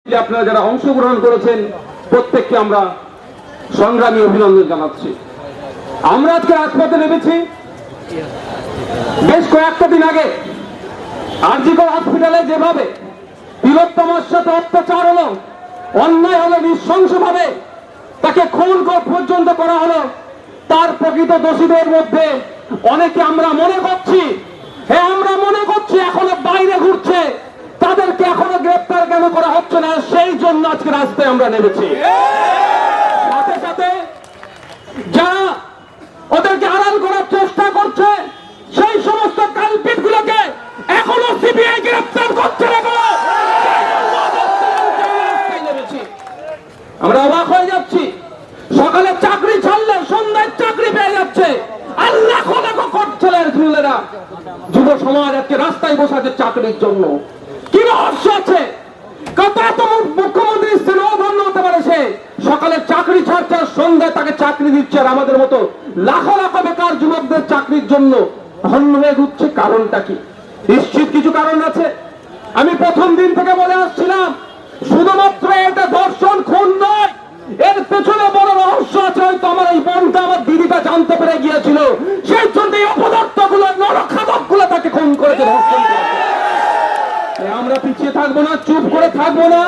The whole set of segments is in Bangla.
আপনারা যারা অংশগ্রহণ করেছেন প্রত্যেককে আমরা সংগ্রামী অভিনন্দন জানাচ্ছি। আমরা আজকে রাজপথে নেমেছি বেশ কয়েকটা দিন আগে আরজিকর হসপিটালে যেভাবে তিলোত্তমার সাথে অত্যাচার হলো, অন্যায় হলো, নৃশংসভাবে তাকে খুন পর্যন্ত করা হলো, তার প্রকৃত দোষীদের মধ্যে অনেকে আমরা মনে করছি, হ্যাঁ আমরা মনে করছি এখনো বাইরে ঘুরছে, তাদেরকে এখনো গ্রেপ্তার কেন করা হচ্ছে না, সেই জন্য আজকে রাস্তায় আমরা নেমেছি। সাথে সাথে যারা ওদেরকে আড়াল করার চেষ্টা করছে সেই সমস্ত কালপিট গুলোকে এখনো সিবিআই গ্রেপ্তার করছে না। আমরা অবাক হয়ে যাচ্ছি, সকালে চাকরি ছাড়লে সন্ধ্যায় চাকরি পেয়ে যাচ্ছে, আর লাখো লাখো ছেলের ছেলেরা যুব সমাজ আজকে রাস্তায় বসাচ্ছে চাকরির জন্য। কি রহস্য আছে? কত এত মুখ্যমন্ত্রী স্নেহধন্য হতে পারে, সে সকালে চাকরি ছাড়ছে আর সন্ধ্যায় তাকে চাকরি দিচ্ছে, আর আমাদের মতো লাখো লাখো বেকার যুবকদের চাকরির জন্য হন্য হয়ে ঘুরছে। কারণটা কি? নিশ্চিত কিছু কারণ আছে। আমি প্রথম দিন থেকে বলে আসছিলাম, শুধুমাত্র এটা ধর্ষণ খুন নয়, এর পেছনে বড় রহস্য আছে। হয়তো আমার এই বোনটা, আমার দিদিটা জানতে পেরে গিয়েছিল, সেই জন্য এই অপদার্থ গুলো, নরখাদক গুলো তাকে খুন করেছে, ধর্ষণ করেছে। আমরা পিছিয়ে থাকবো না, চুপ করে থাকবো না।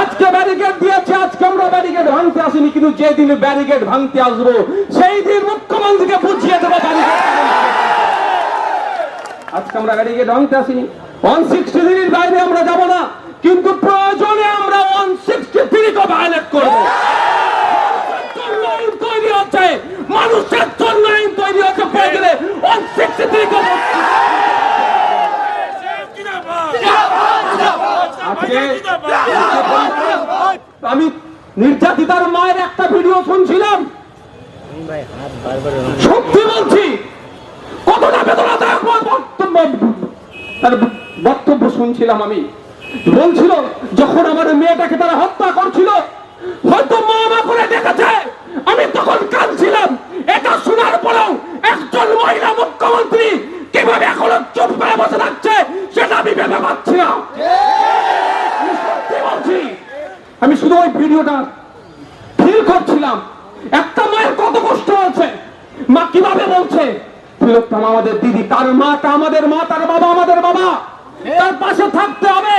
আজকে ব্যারিকেড দিয়েছে, আজকে আমরা ব্যারিকেড ভাঙতে আসিনি, কিন্তু যেদিন ব্যারিকেড ভাঙতে আসবো সেই দিন মুখ্যমন্ত্রীকে বুঝিয়ে দেবো ব্যারিকেড। আজকে আমরা ব্যারিকেড ভাঙতে আসিনি, 163 এর বাইরে আমরা যাব না, কিন্তু প্রয়োজনে আমরা 163 কে ভায়োলেট করবো। তৈরি হচ্ছে মানুষের জন্য, আইন তৈরি হচ্ছে, প্রয়োজনে 163 কে। আমি নির্যাতিতার মায়ের একটা ভিডিও শুনছিলাম, সত্যি বলছি, কতটা বেদনাদায়ক বক্তব্য শুনছিলাম। আমি বলছিল, যখন আমার মেয়েটাকে তারা হত্যা করছিল, হয়তো মা মা করে দেখেছে, আমি তখন কাঁদছিলাম। এটা শোনার পরেও একজন মহিলা মুখ্যমন্ত্রী কিভাবে এখনো চুপ করে বসে থাকছে, সেটা আমি ভেবে পাচ্ছি না। আমি শুধু ওই ভিডিওটা ফিল করছিলাম, একটা মায়ের কত কষ্ট হচ্ছে, মা কিভাবে বলছে, তিলোত্তমা আমাদের দিদি, তার মাটা আমাদের মা, তার বাবা আমাদের বাবা, তার পাশে থাকতে হবে।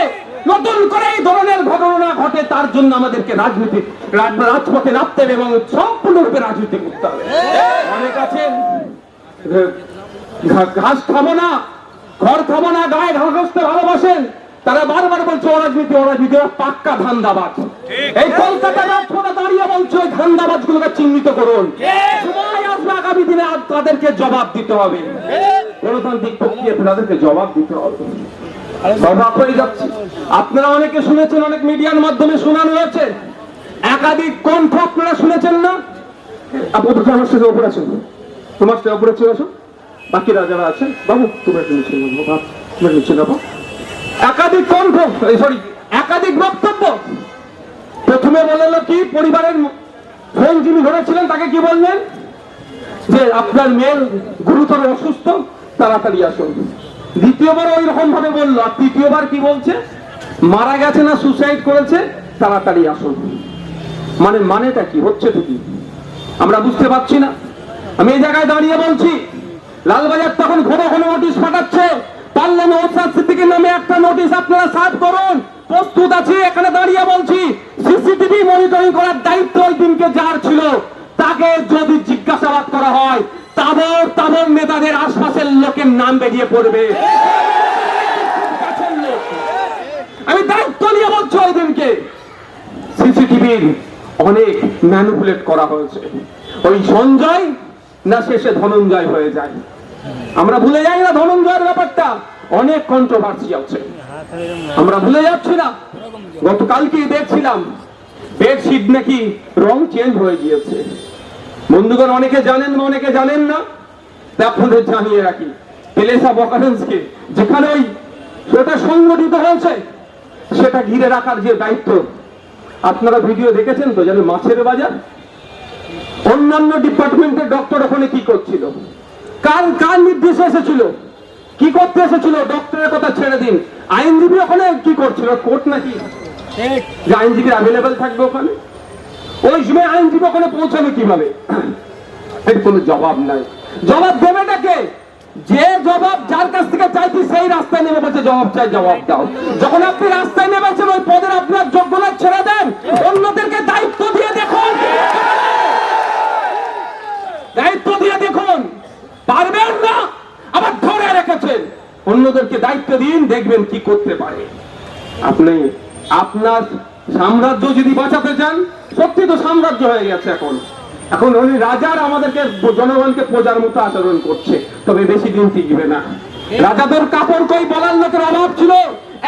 নতুন করে এই ধরনের ঘটনা ঘটে, তার জন্য আমাদেরকে রাজপথে নামতে হবে এবং সম্পূর্ণরূপে রাজনীতি করতে হবে। অনেক আছে ঘাস খাবো না, ঘর খাবো না, গায়ে ঘাস বসতে ভালোবাসেন, তারা বারবার বলছে অরাজনীতি, অরাজনীতি, পাক্কা ধান্দাবাজ। এই কলকাতা রাজপথে দাঁড়িয়ে বলছে ওই ধান্দাবাজ গুলোকে চিহ্নিত করুন। সময় আসবে, আগামী দিনে তাদেরকে জবাব দিতে হবে, গণতান্ত্রিক প্রক্রিয়াতে তাদেরকে জবাব দিতে হবে। অবাক হয়ে যাচ্ছে, আপনারা অনেকে শুনেছেন, অনেক মিডিয়ার মাধ্যমে শোনানো হয়েছে, একাধিক কণ্ঠ আপনারা শুনেছেন না? তোমার সাথে ওপরে আছেন, তোমার সাথে ওপরে চলে আসো, বাকিরা যারা আছেন, বাবু তোমার নিচে যাবো। একাধিক কণ্ঠ, সরি একাধিক বক্তব্য। প্রথমে বলল কি, পরিবারের ফোন যিনি ধরেছিলেন তাকে কি বললেন, যে আপনার মেয়ে গুরুতর অসুস্থ, তাড়াতাড়ি আসুন। দ্বিতীয়বার ওই রকম ভাবে বললো, আর তৃতীয়বার কি বলছে, মারা গেছে না সুসাইড করেছে, তাড়াতাড়ি আসুন। মানেটা কি হচ্ছে কি আমরা বুঝতে পারছি না। আমি এই জায়গায় দাঁড়িয়ে বলছি, লালবাজার তখন ঘন ঘন নোটিশ পাঠাচ্ছে, পারলে নওশাদ সিদ্দিকীর নামে একটা নোটিশ আপনারা সার্ভ করুন, প্রস্তুত আছি। এখানে দাঁড়িয়ে বলছি, সিসিটিভি মনিটরিং করার দায়িত্ব ওই দিনকে যার ছিল, তাকে যদি জিজ্ঞাসাবাদ করা হয়, তাবর তাবর নেতাদের আশপাশের লোকের নাম বেরিয়ে পড়বে। আমি দায়িত্ব নিয়ে বলছি, ওই দিনকে সিসিটিভির অনেক ম্যানিপুলেট করা হয়েছে। ওই সঞ্জয় না শেষে ধনঞ্জয় হয়ে যায়। আমরা ভুলে যাই না ধনঞ্জয়ের ব্যাপারটা, অনেক কন্ট্রোভার্সি আছে, আমরা ভুলে যাচ্ছি না। গতকালকে দেখছিলাম বেডশিট নাকি রং চেঞ্জ হয়ে গিয়েছে। বন্ধুগণ, অনেকে জানেন না, অনেকে জানেন না, আপনাদের জানিয়ে রাখি, প্লেস অফ অকারেন্সকে যেখানে ওই সেটা সংগঠিত হয়েছে, সেটা ঘিরে রাখার যে দায়িত্ব, আপনারা ভিডিও দেখেছেন তো, যেন মাছের বাজার, অন্যান্য ডিপার্টমেন্টের ডক্টর ওখানে কি করছিল, কার নির্দেশে এসেছিল, কি করতে এসেছিল, ডক্টরের কথা ছেড়ে দিন, আইনজীবী ওখানে কি করছিল, কোর্ট নাকি যে আইনজীবী অ্যাভেলেবেল থাকবে ওখানে? ওই সময় আইনজীবী ওখানে পৌঁছাবে কিভাবে? এর কোনো জবাব নাই। জবাব দেবেটাকে? যে জবাব যার কাছ থেকে চাইছি সেই রাস্তায় নেমে বলছে জবাব চাই, জবাব দাও। যখন আপনি রাস্তায় নেমেছেন ওই পদের আপনার যোগ্যতা ছেড়ে দেন, অন্যদেরকে দায়িত্ব দিয়ে দেখুন, দায়িত্ব দিয়ে দেখুন। পারবেন না, আবার ধরে রেখেছেন। অন্যদেরকে দায়িত্ব দিন, দেখবেন কি করতে পারে। আপনি আপনার সাম্রাজ্য যদি বাঁচাতে চান, সত্যি তো সাম্রাজ্য হয়ে গেছে এখন। এখন উনি রাজার আমাদেরকে জনগণকে প্রজার মতো আচরণ করছে, তবে বেশি দিন টিকবে না। রাজাদের কাপড় কই বলার লোকের অভাব ছিল,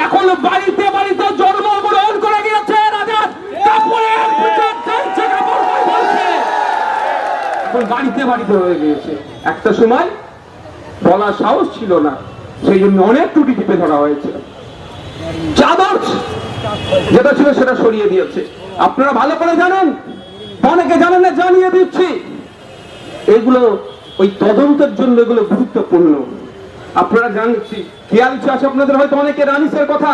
এখন বাড়িতে বাড়িতে জন্মগ্রহণ করে গিয়েছে রাজার কাপড়ের প্রচার চলছে, কাপড় কই বলছে, এখন বাড়িতে বাড়িতে হয়ে গিয়েছে। একটা সময় বলার সাহস ছিল না, সেই জন্য অনেক ত্রুটি টিপে ধরা হয়েছে। চাদর যেটা ছিল সেটা সরিয়ে দিয়েছে। আপনারা ভালো করে জানেন, অনেকে জানেন না, জানিয়ে দিচ্ছি। এগুলো ওই তদন্তের জন্য এগুলো গুরুত্বপূর্ণ। আপনারা জানছি, খেয়াল আছে আপনাদের হয়তো অনেকের আনিসের কথা,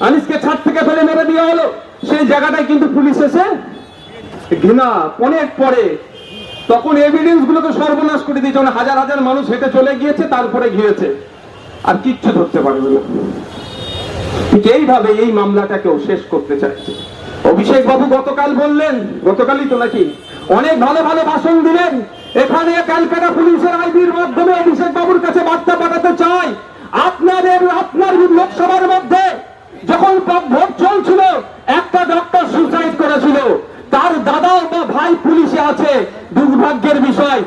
আনিসকে ছাদ থেকে ফেলে মেরে দেওয়া হলো, সেই জায়গাটায় কিন্তু পুলিশ এসে ঘৃণা অনেক পরে তখন এভিডেন্স গুলোকে সর্বনাশ করে দিয়েছে। হাজার হাজার মানুষ হেঁটে চলে গিয়েছে, তারপরে গিয়েছে, আর কিচ্ছু ধরতে পারবে না। ঠিক এইভাবে এই মামলাটাকেও শেষ করতে চাইছে। অভিষেক বাবু গতকাল বললেন, গতকালই তো নাকি, অনেক ভালো ভালো ভাষণ দিলেন। এখানে ক্যালকাটা পুলিশের আইবির মাধ্যমে অভিষেক বাবুর কাছে বার্তা পাঠাতে চাই, আপনার লোকসভার মধ্যে যখন ভোট চলছিল, একটা ডক্টর সুসাইড করেছিল, তার দাদা বা ভাই পুলিশে আছে। দুর্ভাগ্যের বিষয়,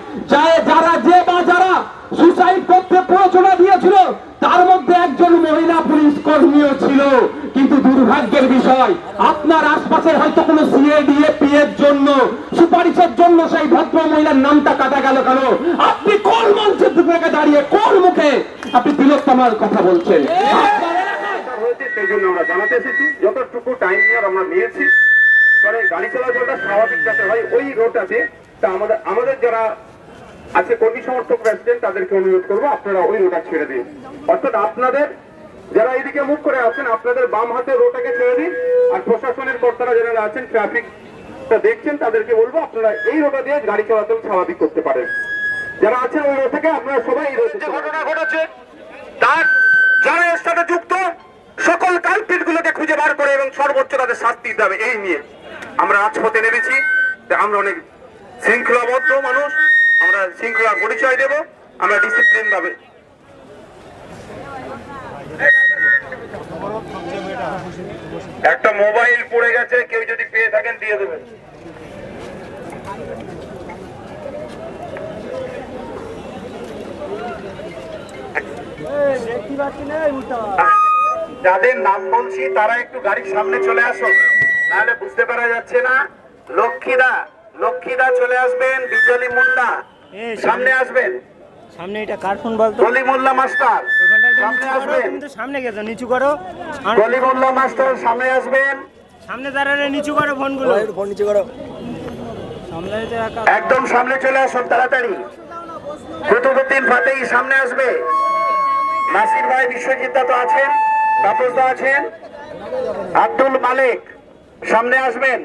যারা সুসাইড করতে প্ররোচনা দিয়েছিল তার মধ্যে একজন মহিলা পুলিশ কর্মীও ছিল। কিন্তু দুর্ভাগ্যের বিষয়, আপনার আশপাশের হয়তো কোনো সিএডিএপি এর জন্য, সুপারিশের জন্য সেই ভদ্র মহিলার নামটা কাটা গেল কেন? আপনি কোন মঞ্চের থেকে দাঁড়িয়ে, কোন মুখে আপনি তিলোত্তমার কথা বলছেন? সেই জন্য আমরা জানাতে এসেছি, যতটুকু টাইম আমরা নিয়েছি, পরে গাড়ি চলাচলটা স্বাভাবিক যাতে হয় ওই রোডটাতে, তা আমাদের যারা আছে কর্মী সমর্থক প্রেসিডেন্ট, তাদেরকে অনুরোধ করবো আপনারা ওই রোডটা ছেড়ে দিন। অর্থাৎ আপনাদের যারা এইদিকে মুখ করে আছেন, আপনাদের বাম হাতের রোডটাকে ছেড়ে দিন। আর প্রশাসনের কর্তারা যারা আছেন, ট্রাফিকটা দেখছেন, তাদেরকে বলবো আপনারা এই রোডটা দিয়ে গাড়ি চলাচল স্বাভাবিক করতে পারেন। যারা আছেন ওই রোড থেকে আপনারা সবাই এই রোড, যে ঘটনা ঘটেছে তার যারা এর সাথে যুক্ত সকল কালপিট গুলোকে খুঁজে বার করে এবং সর্বোচ্চ তাদের শাস্তি দিতে হবে, এই নিয়ে আমরা রাজপথে নেমেছি। আমরা অনেক শৃঙ্খলাবদ্ধ মানুষ, আমরা শৃঙ্খলার পরিচয় দেব, আমরা ডিসিপ্লিন ভাবে। একটা মোবাইল পড়ে গেছে, কেউ যদি পেয়ে থাকেন দিয়ে দেবেন। যাদের নাম বলছি তারা একটু গাড়ির সামনে চলে আসুন, নাহলে বুঝতে পারা যাচ্ছে না। লক্ষ্মীদা চলে আসবেন, বিজলি মোল্লা সামনে আসবেন। সামনে এটা কার ফোন বলতো? গলি মোল্লা মাস্টার সামনে আসবেন। তুমি তো সামনে গেছো, নিচু করো। গলি মোল্লা মাস্টার সামনে আসবেন। সামনে দাঁড়ালে নিচু করো ফোনগুলো, ফোন নিচু করো। সামনে একদম সামনে চলে আসুন তাড়াতাড়ি। কুতুবুদ্দিন ফাতেহি সামনে আসবে। নাসির ভাই বিশ্বজিৎ দা তো আছেন, তাপস দা আছেন, আব্দুল মালিক সামনে আসবেন।